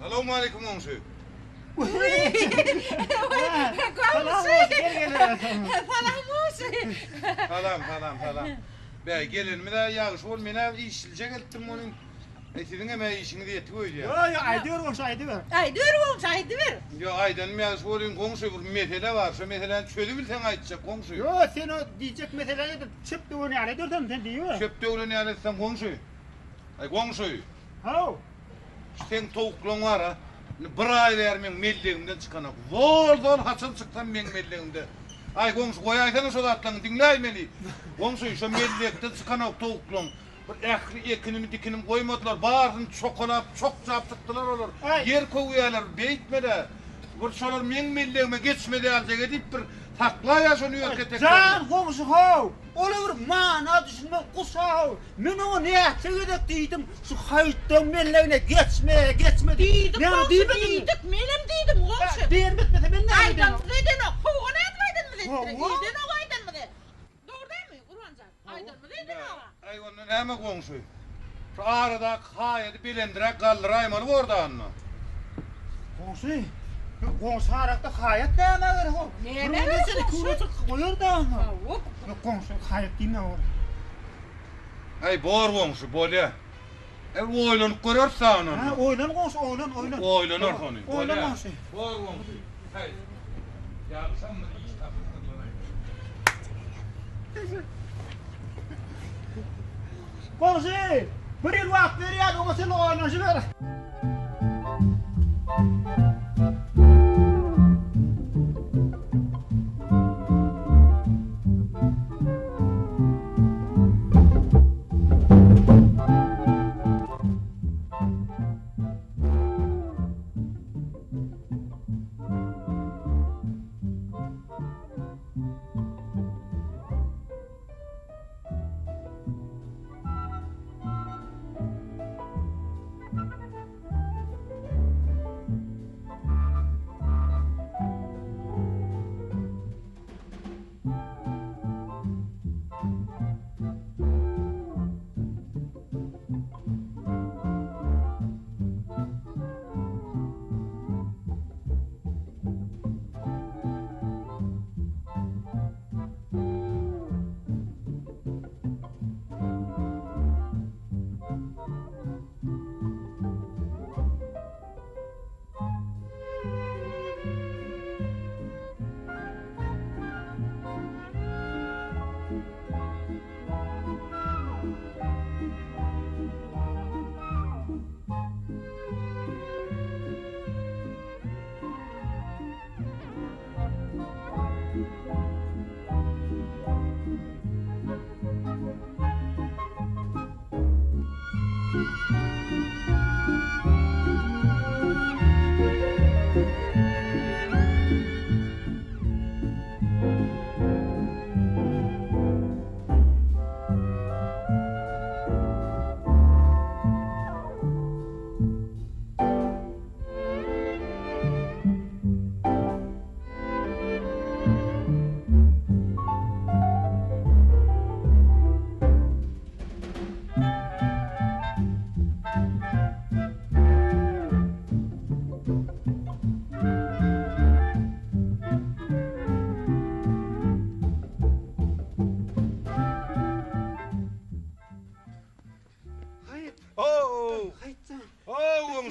Selamun aleyküm komşu. Salam. Bey gelin mi de yağış olmayana işilecek ettim onun. Sizin emeği işini de yetti koydu ya. Yo aydı komşu aydı ver. Yo aydan mı yağış olun komşu bir mesele var. Şu meselenin çözümülsen aytacak komşu. Yo sen o diyecek meseleyi de çıktı onu yani durdun sen diyor. Çöpte olun yani sen komşu. Ay komşu. Ha. Sen tavukluğun var ha. Bir ay vermen melleğimden çıkana. Zor haçıl çıksam ben melleğimde. Ay komşu koyaysana şu atlanı dinlay beni. Komşu şu mellekten çıkana tavukluğun. Bir ehri ekinimi dikinim koymadılar. Bağırın çok çaptıktılar olur. Yer kovuyorlar beyitmede. Bir şolar men melleğime geçmedi alacak edip bir takla yaşanıyor ketek. Can komşu ha. Olur mana düşünme kusa. Men onu ne yapacak dedim. Şu hayıttan melleğine geçme Dedim Yani komşu dedik. Menem dedim komşu. Diyen bitmedi ben ne Aydan dedim. dedin o. Huğun etmedin mi dedin? Huğun? Dedin o aydan mı dedin? Doğru değil mi Kurbancan? Aydan mı dedin o? Ay onun hemen komşu. Şu arada hayedi bilendirek kalır aymalı orada anla. Komşu. Komşu harakta hayat ne var o? Ne seni komşu? kurutu koyur da ama. Hop. Yok komşu hayat değil mi o? Ay bor komşu böyle. Oylanıp görürsen onu. Ha oylan komşu oylan. Oylanır onu. Oylan komşu. Bor komşu. Hay. Ya sen mi iş Komşu. Bir yıl vakit ver ya o seni oynaşı ver.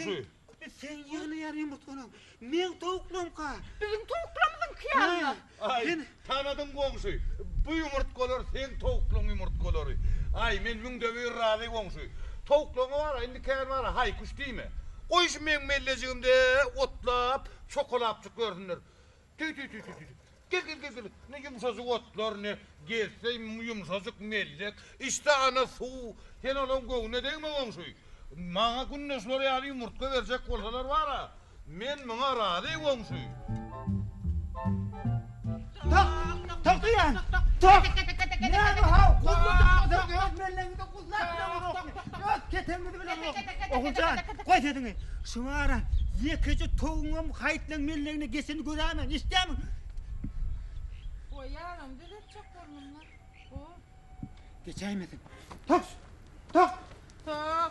komşu. Sen yığını yarayım mutluğuna. Men tavukluğum ka. Bizim tavuklarımızın kıyamıyor. Ay tanıdım komşu. Bu yumurtkalar sen tavukluğun yumurtkaları. Ay men müngde bir razı komşu. Tavukluğun var indi kayar var hay kuş değil mi? O iş men melleciğimde otlap çokolapçık görsünler. Tü. Gel. Ne yumuşacık otlar ne gelse yumuşacık mellek. İşte ana su. Sen onun göğüne değil mi komşu? Bana gündüzleri yani yumurtka verecek olsalar var ha. Men bana razı komşu. Tak ya. Tak. Ne ha? Kuzluk yok mellengide kuzluk. Yok ketemedi bile yok. Oğulcan koy dedin. Şumara yekici toğunum haytlen mellengine geçeni göremem. İstemem. O yarın bilir çok burnumdan. O. Geçemedim. Tak. Tak. Tak.